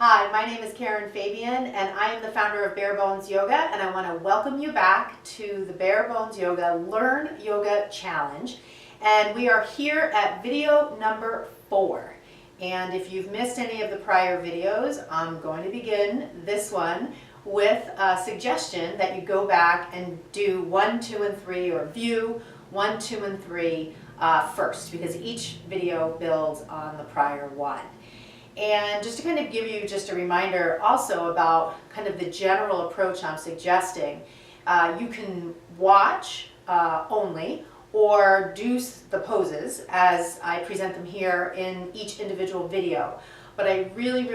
Hi, my name is Karen Fabian and I am the founder of Bare Bones Yoga, and I want to welcome you back to the Bare Bones Yoga Learn Yoga Challenge. And we are here at video number 4. And if you've missed any of the prior videos, I'm going to begin this one with a suggestion that you go back and do 1, 2, and 3, or view 1, 2, and 3 first, because each video builds on the prior one. And just to kind of give you just a reminder also about kind of the general approach I'm suggesting, you can watch only or do the poses as I present them here in each individual video. But I really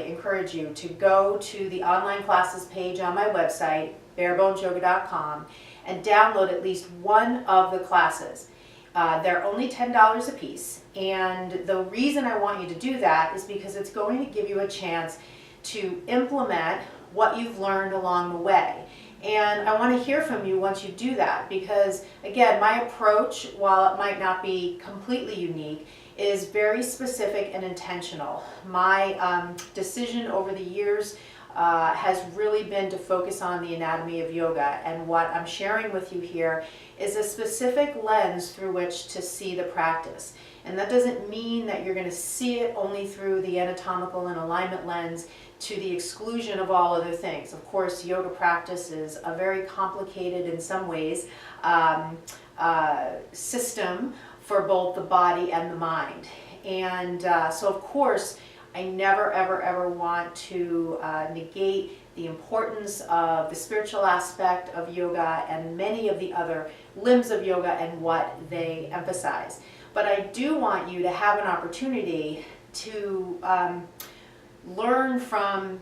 encourage you to go to the online classes page on my website, barebonesyoga.com, and download at least one of the classes. They're only $10 a piece, and the reason I want you to do that is because it's going to give you a chance to implement what you've learned along the way. And I want to hear from you once you do that, because again, my approach, while it might not be completely unique, is very specific and intentional. My decision over the years has really been to focus on the anatomy of yoga, and what I'm sharing with you here is a specific lens through which to see the practice. And that doesn't mean that you're going to see it only through the anatomical and alignment lens to the exclusion of all other things. Of course, yoga practice is a very complicated, in some ways, system for both the body and the mind. And so of course, I never ever want to negate the importance of the spiritual aspect of yoga and many of the other limbs of yoga and what they emphasize. But I do want you to have an opportunity to learn from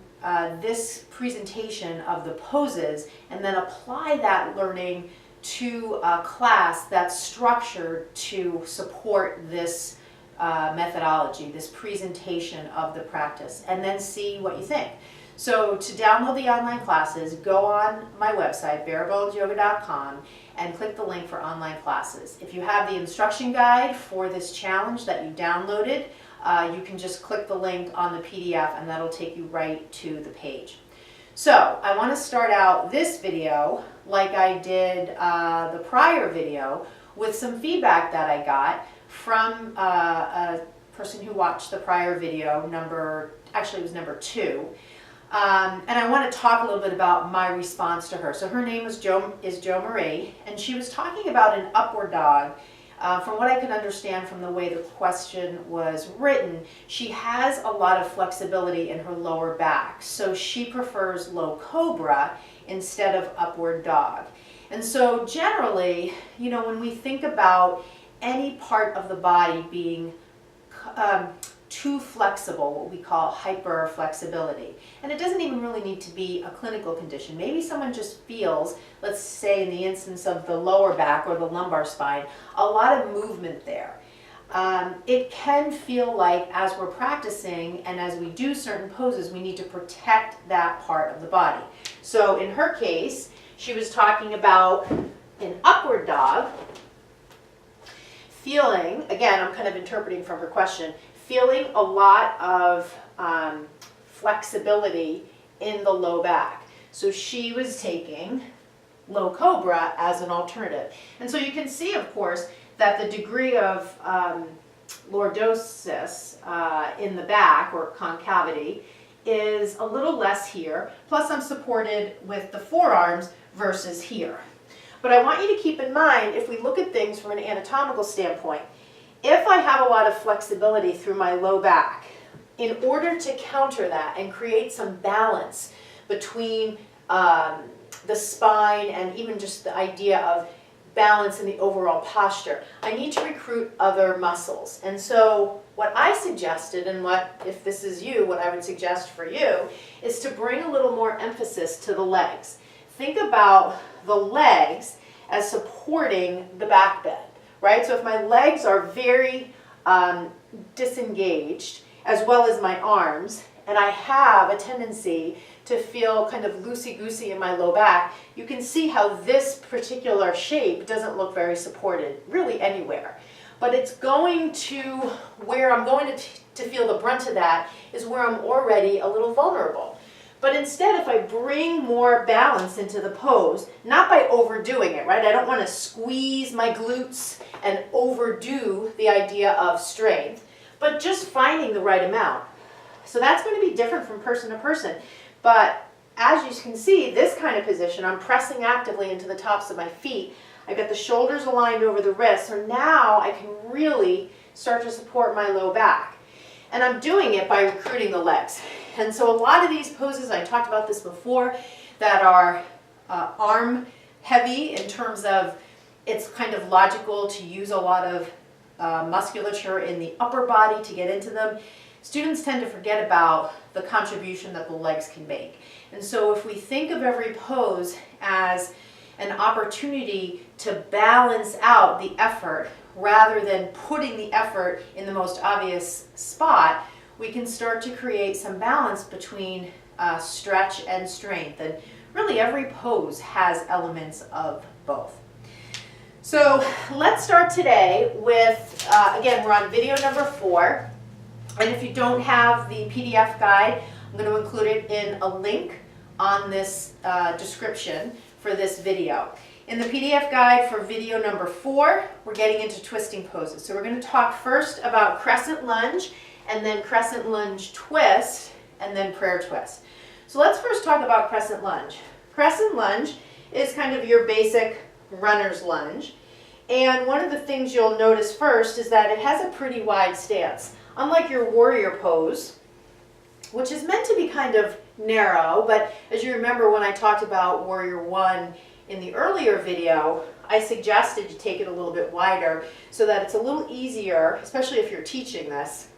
this presentation of the poses, and then apply that learning to a class that's structured to support this methodology, this presentation of the practice, and then see what you think. So to download the online classes, go on my website, barebonesyoga.com, and click the link for online classes. If you have the instruction guide for this challenge that you downloaded, you can just click the link on the PDF and that'll take you right to the page. So I want to start out this video like I did the prior video with some feedback that I got from a person who watched the prior video, it was number 2. And I want to talk a little bit about my response to her. So her name is Jo Marie, and she was talking about an upward dog. From what I could understand from the way the question was written, she has a lot of flexibility in her lower back. So she prefers low cobra instead of upward dog. And so generally, you know, when we think about any part of the body being too flexible, what we call hyperflexibility. And it doesn't even really need to be a clinical condition. Maybe someone just feels, let's say in the instance of the lower back or the lumbar spine, a lot of movement there. It can feel like as we're practicing and as we do certain poses, we need to protect that part of the body. So in her case, she was talking about an upward dog, feeling, again, I'm kind of interpreting from her question, feeling a lot of flexibility in the low back. So she was taking low cobra as an alternative. And so you can see, of course, that the degree of lordosis in the back, or concavity, is a little less here. Plus I'm supported with the forearms versus here. But I want you to keep in mind, if we look at things from an anatomical standpoint, if I have a lot of flexibility through my low back, in order to counter that and create some balance between the spine and even just the idea of balance in the overall posture, I need to recruit other muscles. And so what I suggested, and what, if this is you, what I would suggest for you, is to bring a little more emphasis to the legs. Think about the legs as supporting the back bend. Right? So if my legs are very disengaged, as well as my arms, and I have a tendency to feel kind of loosey-goosey in my low back, you can see how this particular shape doesn't look very supported, really anywhere. But it's going to where I'm going to to feel the brunt of that is where I'm already a little vulnerable. But instead, if I bring more balance into the pose, not by overdoing it, right? I don't want to squeeze my glutes and overdo the idea of strength, but just finding the right amount. So that's going to be different from person to person. But as you can see, this kind of position, I'm pressing actively into the tops of my feet. I've got the shoulders aligned over the wrists, so now I can really start to support my low back. And I'm doing it by recruiting the legs. And so a lot of these poses, I talked about this before, that are arm heavy in terms of it's kind of logical to use a lot of musculature in the upper body to get into them. Students tend to forget about the contribution that the legs can make. And so if we think of every pose as an opportunity to balance out the effort rather than putting the effort in the most obvious spot, we can start to create some balance between stretch and strength. And really every pose has elements of both. So let's start today with, again, we're on video number 4. And if you don't have the PDF guide, I'm going to include it in a link on this description for this video. In the PDF guide for video number 4, we're getting into twisting poses. So we're going to talk first about crescent lunge, and then crescent lunge twist, and then prayer twist. So let's first talk about crescent lunge. Crescent lunge is kind of your basic runner's lunge. And one of the things you'll notice first is that it has a pretty wide stance. Unlike your warrior pose, which is meant to be kind of narrow, but as you remember when I talked about warrior 1 in the earlier video, I suggested you take it a little bit wider so that it's a little easier, especially if you're teaching this,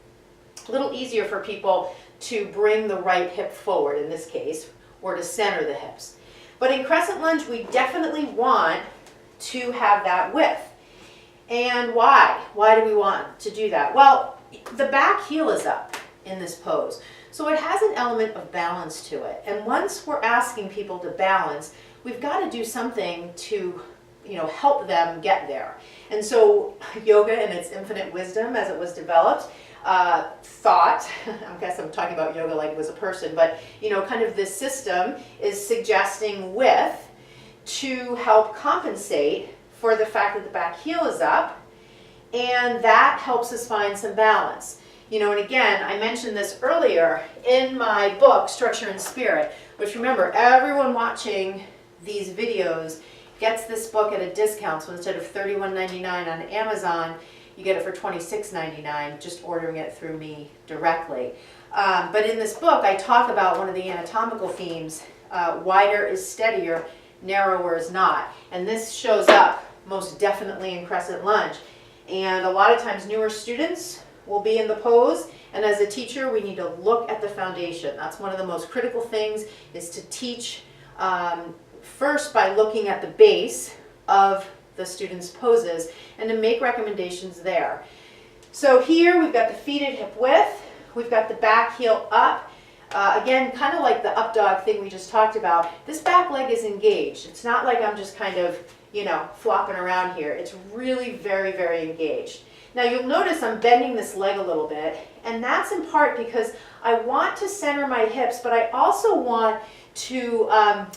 a little easier for people to bring the right hip forward in this case, or to center the hips. But in crescent lunge, we definitely want to have that width. And why? Why do we want to do that? Well, the back heel is up in this pose, so it has an element of balance to it. And once we're asking people to balance, we've got to do something to, help them get there. And so yoga in its infinite wisdom as it was developed, thought, I guess I'm talking about yoga like it was a person, but kind of this system is suggesting width to help compensate for the fact that the back heel is up, and that helps us find some balance. And again, I mentioned this earlier in my book, Structure and Spirit, which remember, everyone watching these videos gets this book at a discount. So instead of $31.99 on Amazon, you get it for $26.99, just ordering it through me directly. But in this book, I talk about one of the anatomical themes, wider is steadier, narrower is not. And this shows up most definitely in crescent lunge. And a lot of times newer students will be in the pose, and as a teacher we need to look at the foundation. That's one of the most critical things, is to teach first by looking at the base of the students' poses and to make recommendations there. So here we've got the feet at hip width, we've got the back heel up. Again, kind of like the up dog thing we just talked about, this back leg is engaged. It's not like I'm just kind of, flopping around here. It's really very, very engaged. Now you'll notice I'm bending this leg a little bit, and that's in part because I want to center my hips, but I also want to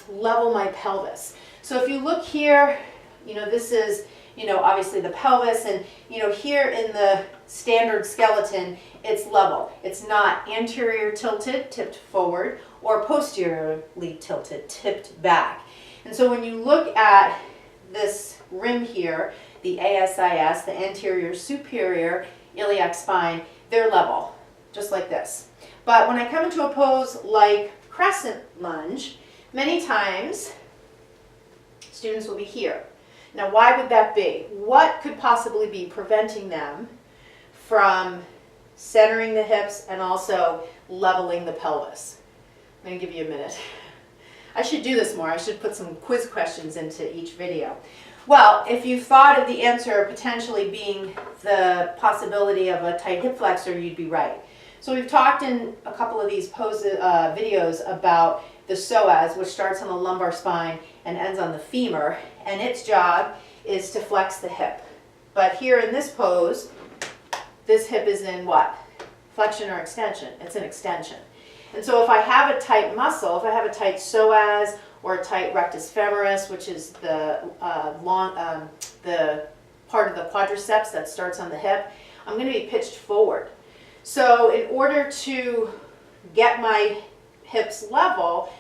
level my pelvis. So if you look here, this is, obviously the pelvis, and, here in the standard skeleton, it's level. It's not anterior tilted, tipped forward, or posteriorly tilted, tipped back. And so when you look at this rim here, the ASIS, the anterior superior iliac spine, they're level, just like this. But when I come into a pose like crescent lunge, many times students will be here. Now why would that be? What could possibly be preventing them from centering the hips and also leveling the pelvis? I'm going to give you a minute. I should do this more. I should put some quiz questions into each video. Well, if you thought of the answer potentially being the possibility of a tight hip flexor, you'd be right. So we've talked in a couple of these videos about the psoas, which starts on the lumbar spine and ends on the femur, and its job is to flex the hip. But here in this pose, this hip is in what? flexion or extension? It's an extension. And so if I have a tight muscle, if I have a tight psoas or a tight rectus femoris, which is the the part of the quadriceps that starts on the hip, I'm going to be pitched forward. So in order to get my hips level,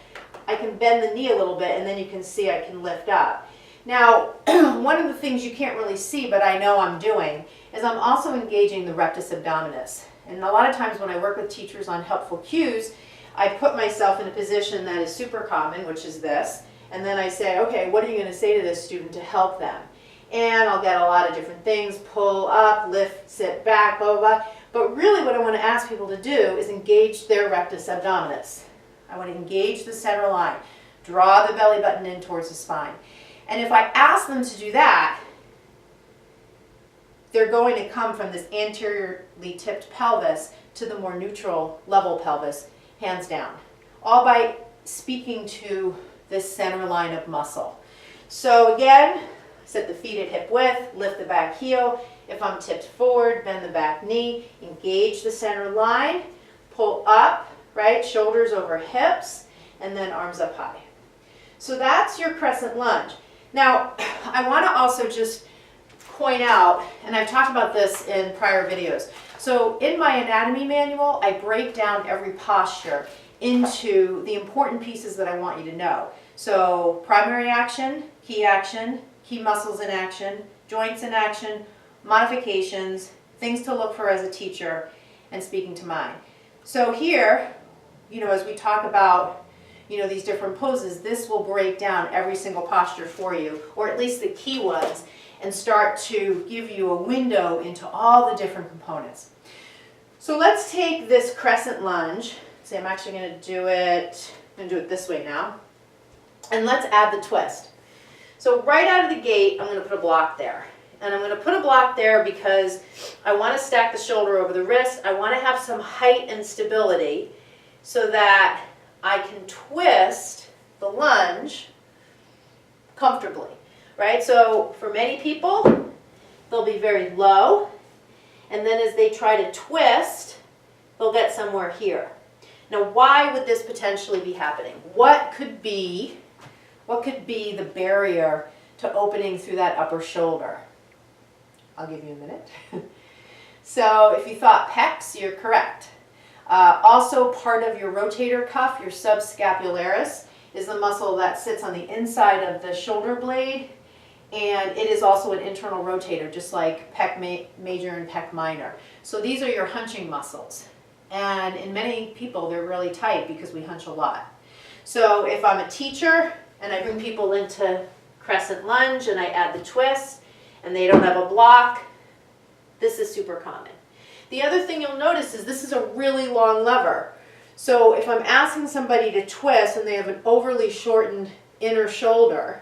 I can bend the knee a little bit, and then you can see I can lift up. Now, one of the things you can't really see, but I know I'm doing, is I'm also engaging the rectus abdominis. And a lot of times when I work with teachers on helpful cues, I put myself in a position that is super common, which is this, and then I say, okay, what are you going to say to this student to help them? And I'll get a lot of different things, pull up, lift, sit back, blah, blah, blah. But really what I want to ask people to do is engage their rectus abdominis. I want to engage the center line, draw the belly button in towards the spine. And if I ask them to do that, they're going to come from this anteriorly tipped pelvis to the more neutral level pelvis, hands down, all by speaking to this center line of muscle. So again, set the feet at hip width, lift the back heel. If I'm tipped forward, bend the back knee, engage the center line, pull up, right, shoulders over hips, and then arms up high. So that's your crescent lunge. Now, I want to also just point out, and I've talked about this in prior videos, so in my anatomy manual, I break down every posture into the important pieces that I want you to know. So primary action, key muscles in action, joints in action, modifications, things to look for as a teacher, and speaking to mind. So here, as we talk about, these different poses, this will break down every single posture for you, or at least the key ones, and start to give you a window into all the different components. So let's take this crescent lunge. See, I'm actually going to do it this way now. And let's add the twist. So right out of the gate, I'm going to put a block there. And I'm going to put a block there because I want to stack the shoulder over the wrist. I want to have some height and stability so that I can twist the lunge comfortably, right? So for many people, they'll be very low, and then as they try to twist, they'll get somewhere here. Now, why would this potentially be happening? What could be the barrier to opening through that upper shoulder? I'll give you a minute. So if you thought pecs, you're correct. Also part of your rotator cuff, your subscapularis, is the muscle that sits on the inside of the shoulder blade, and it is also an internal rotator, just like pec major and pec minor. So these are your hunching muscles. And in many people, they're really tight because we hunch a lot. So if I'm a teacher and I bring people into crescent lunge and I add the twist and they don't have a block, this is super common. The other thing you'll notice is this is a really long lever. So if I'm asking somebody to twist and they have an overly shortened inner shoulder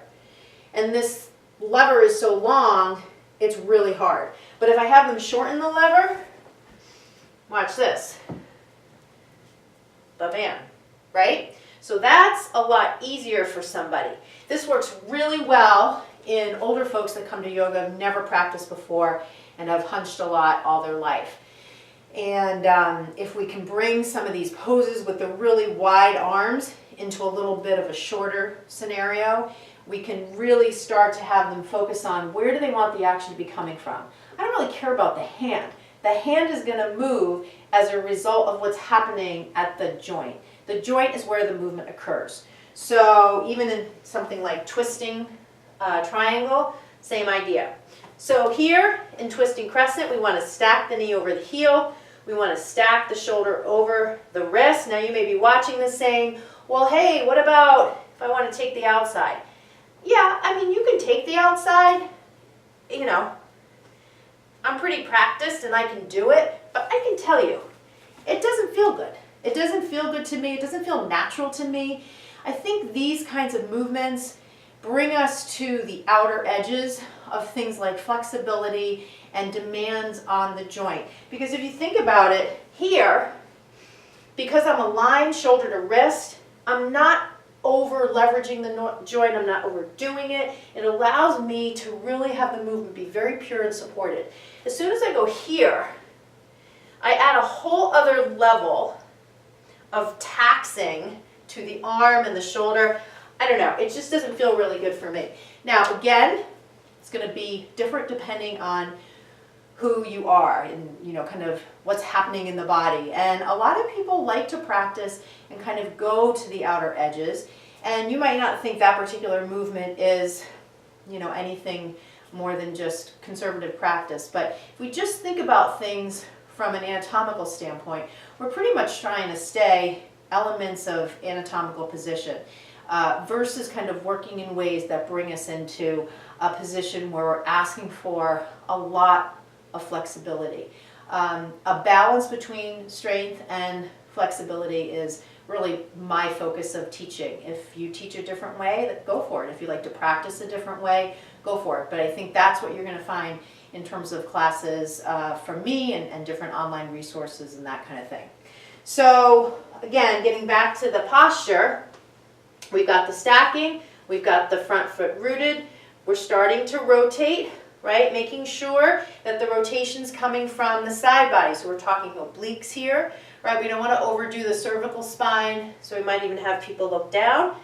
and this lever is so long, it's really hard. But if I have them shorten the lever, watch this. Ba-bam, right? So that's a lot easier for somebody. This works really well in older folks that come to yoga, have never practiced before, and have hunched a lot all their life. And if we can bring some of these poses with the really wide arms into a little bit of a shorter scenario, we can really start to have them focus on where do they want the action to be coming from. I don't really care about the hand. The hand is going to move as a result of what's happening at the joint. The joint is where the movement occurs. So even in something like twisting triangle, same idea. So here in twisting crescent, we want to stack the knee over the heel. We want to stack the shoulder over the wrist. Now you may be watching this saying, well, hey, what about if I want to take the outside? Yeah, I mean, you can take the outside. I'm pretty practiced and I can do it, but I can tell you, it doesn't feel good. It doesn't feel good to me. It doesn't feel natural to me. I think these kinds of movements bring us to the outer edges of things like flexibility and demands on the joint. Because if you think about it, here, because I'm aligned shoulder to wrist, I'm not over leveraging the joint, I'm not overdoing it. It allows me to really have the movement be very pure and supported. As soon as I go here, I add a whole other level of taxing to the arm and the shoulder. I don't know, it just doesn't feel really good for me. Now again, it's going to be different depending on who you are and, you know, kind of what's happening in the body. And a lot of people like to practice and kind of go to the outer edges. And you might not think that particular movement is, you know, anything more than just conservative practice. But if we just think about things from an anatomical standpoint, we're pretty much trying to stay elements of anatomical position versus kind of working in ways that bring us into a position where we're asking for a lot of flexibility. A balance between strength and flexibility is really my focus of teaching. If you teach a different way, then go for it. If you like to practice a different way, go for it. But I think that's what you're going to find in terms of classes from me and different online resources and that kind of thing. So again, getting back to the posture, we've got the stacking, we've got the front foot rooted, we're starting to rotate, right? Making sure that the rotation's coming from the side body. So we're talking obliques here, right? We don't want to overdo the cervical spine, so we might even have people look down.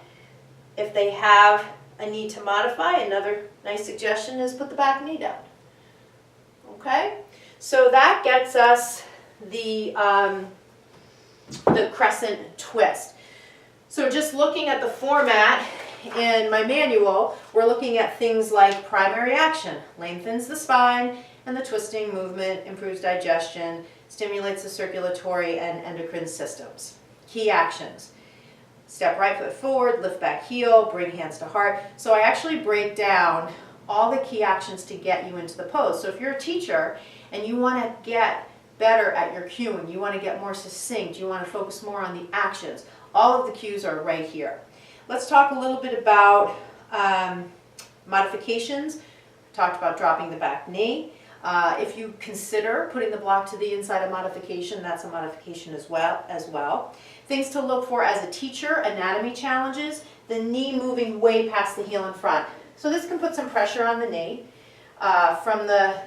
If they have a need to modify, another nice suggestion is put the back knee down. Okay? So that gets us the crescent twist. So just looking at the format in my manual, we're looking at things like primary action, lengthens the spine, and the twisting movement improves digestion, stimulates the circulatory and endocrine systems. Key actions, step right foot forward, lift back heel, bring hands to heart. So I actually break down all the key actions to get you into the pose. So if you're a teacher and you want to get better at your cueing, you want to get more succinct, you want to focus more on the actions, all of the cues are right here. Let's talk a little bit about modifications. Talked about dropping the back knee. If you consider putting the block to the inside of modification, that's a modification as well. Things to look for as a teacher, anatomy challenges, the knee moving way past the heel in front. So this can put some pressure on the knee from the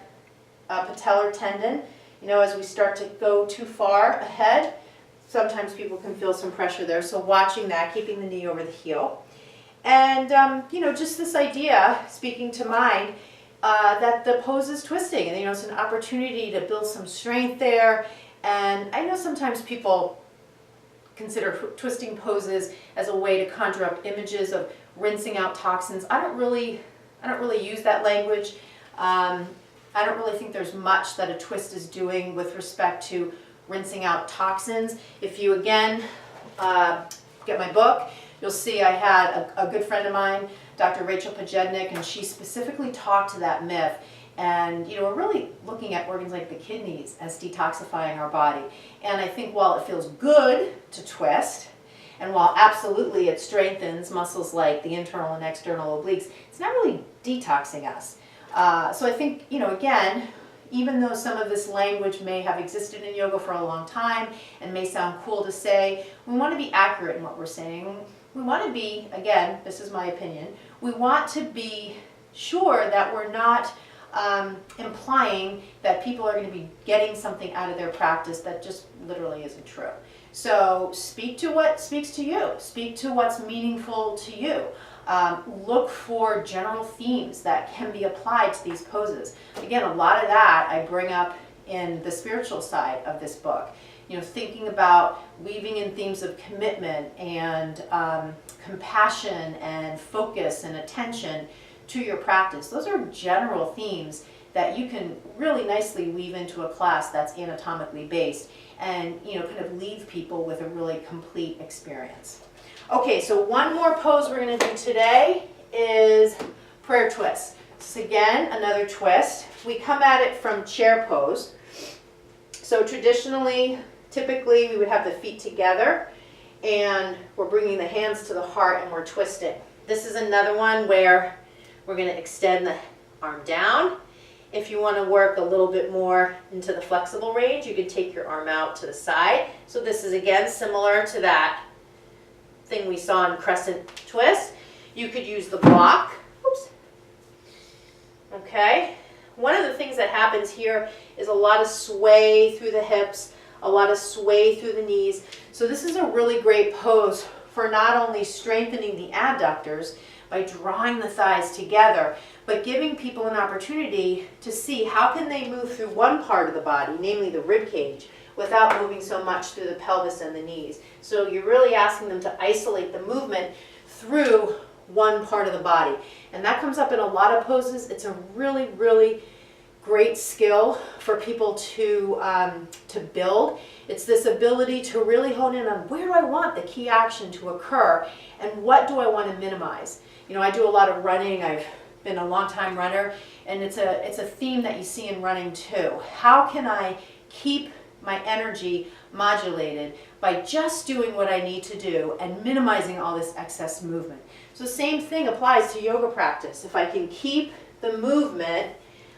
patellar tendon. You know, as we start to go too far ahead, sometimes people can feel some pressure there. So watching that, keeping the knee over the heel. And, you know, just this idea, speaking to mind, that the pose is twisting. And, you know, it's an opportunity to build some strength there. And I know sometimes people consider twisting poses as a way to conjure up images of rinsing out toxins. I don't really use that language. I don't really think there's much that a twist is doing with respect to rinsing out toxins. If you again get my book, you'll see I had a good friend of mine, Dr. Rachel Pajednik, and she specifically talked to that myth. And you know, we're really looking at organs like the kidneys as detoxifying our body. And I think while it feels good to twist, and while absolutely it strengthens muscles like the internal and external obliques, it's not really detoxing us. So I think, you know, again, even though some of this language may have existed in yoga for a long time and may sound cool to say, we want to be accurate in what we're saying. We want to be, again, this is my opinion, we want to be sure that we're not implying that people are going to be getting something out of their practice that just literally isn't true. So speak to what speaks to you. Speak to what's meaningful to you. Look for general themes that can be applied to these poses. Again, a lot of that I bring up in the spiritual side of this book. You know, thinking about weaving in themes of commitment and compassion and focus and attention to your practice. Those are general themes that you can really nicely weave into a class that's anatomically based and, you know, kind of leave people with a really complete experience. Okay, so one more pose we're going to do today is prayer twist. This is again another twist. We come at it from chair pose. So traditionally, typically we would have the feet together and we're bringing the hands to the heart and we're twisting. This is another one where we're going to extend the arm down. If you want to work a little bit more into the flexible range, you can take your arm out to the side. So this is again similar to that thing we saw in crescent twist. You could use the block. Oops. Okay. one of the things that happens here is a lot of sway through the hips, a lot of sway through the knees. So this is a really great pose for not only strengthening the adductors by drawing the thighs together, but giving people an opportunity to see how can they move through one part of the body, namely the rib cage, without moving so much through the pelvis and the knees. So you're really asking them to isolate the movement through one part of the body. And that comes up in a lot of poses. It's a really, really great skill for people to build. It's this ability to really hone in on where do I want the key action to occur and what do I want to minimize. You know, I do a lot of running. I've been a long time runner, and it's a theme that you see in running too. How can I keep my energy modulated by just doing what I need to do and minimizing all this excess movement? So the same thing applies to yoga practice. If I can keep the movement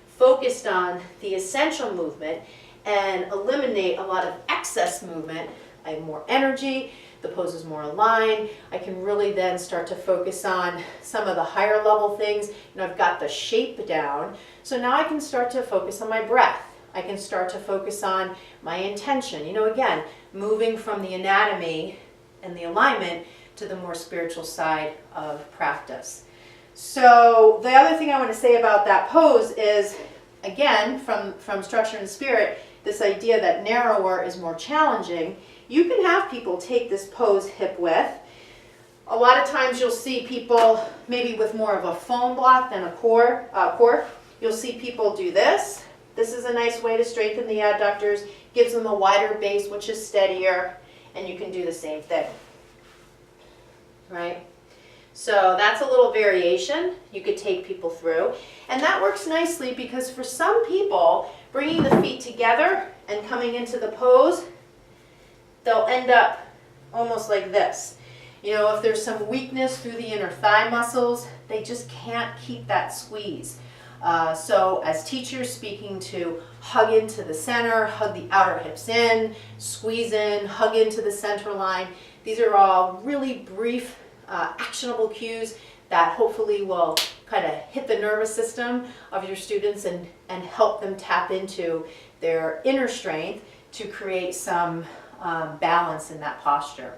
focused on the essential movement and eliminate a lot of excess movement, I have more energy, the pose is more aligned. I can really then start to focus on some of the higher level things. You know, I've got the shape down, so now I can start to focus on my breath. I can start to focus on my intention. You know, again, moving from the anatomy and the alignment to the more spiritual side of practice. So the other thing I want to say about that pose is, again, from Structure and Spirit, this idea that narrower is more challenging. You can have people take this pose hip width. A lot of times you'll see people maybe with more of a foam block than a core. You'll see people do this. This is a nice way to strengthen the adductors, gives them a wider base, which is steadier, and you can do the same thing, right? So that's a little variation you could take people through. And that works nicely because for some people, bringing the feet together and coming into the pose, they'll end up almost like this. You know, if there's some weakness through the inner thigh muscles, they just can't keep that squeeze. So as teachers, speaking to hug into the center, hug the outer hips in, squeeze in, hug into the center line. These are all really brief, actionable cues that hopefully will kind of hit the nervous system of your students and help them tap into their inner strength to create some balance in that posture.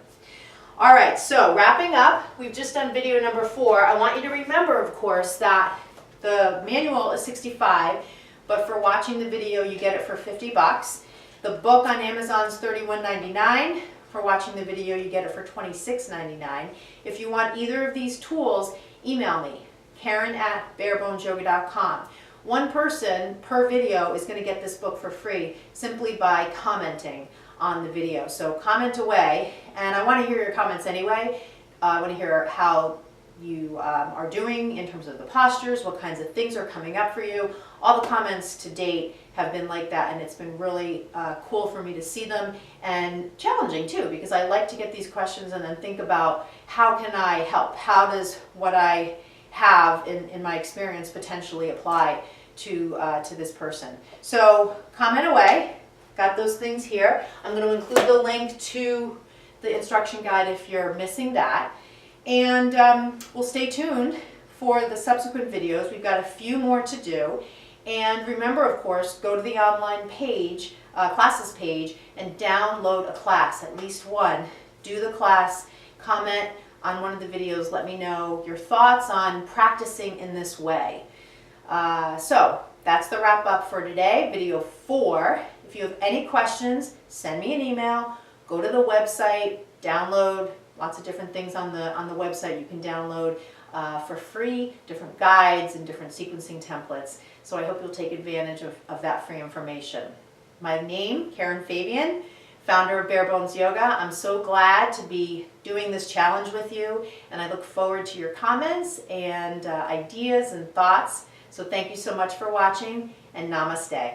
All right, so wrapping up, we've just done video number 4. I want you to remember, of course, that the manual is $65, but for watching the video, you get it for $50. The book on Amazon is $31.99. For watching the video, you get it for $26.99. If you want either of these tools, email me, Karen@barebonesyoga.com. One person per video is going to get this book for free simply by commenting on the video. So comment away, and I want to hear your comments anyway. I want to hear how you are doing in terms of the postures, what kinds of things are coming up for you. All the comments to date have been like that, and it's been really cool for me to see them, and challenging too, because I like to get these questions and then think about how can I help? How does what I have in my experience potentially apply to this person? So comment away. Got those things here. I'm going to include the link to the instruction guide if you're missing that. And we'll stay tuned for the subsequent videos. We've got a few more to do. And remember, of course, go to the online page, classes page, and download a class, at least one. Do the class, comment on one of the videos, let me know your thoughts on practicing in this way. So that's the wrap up for today, video 4. If you have any questions, send me an email, go to the website, download lots of different things on the website you can download for free, different guides and different sequencing templates. So I hope you'll take advantage of that free information. My name, Karen Fabian, founder of Bare Bones Yoga. I'm so glad to be doing this challenge with you, and I look forward to your comments and ideas and thoughts. So thank you so much for watching, and namaste.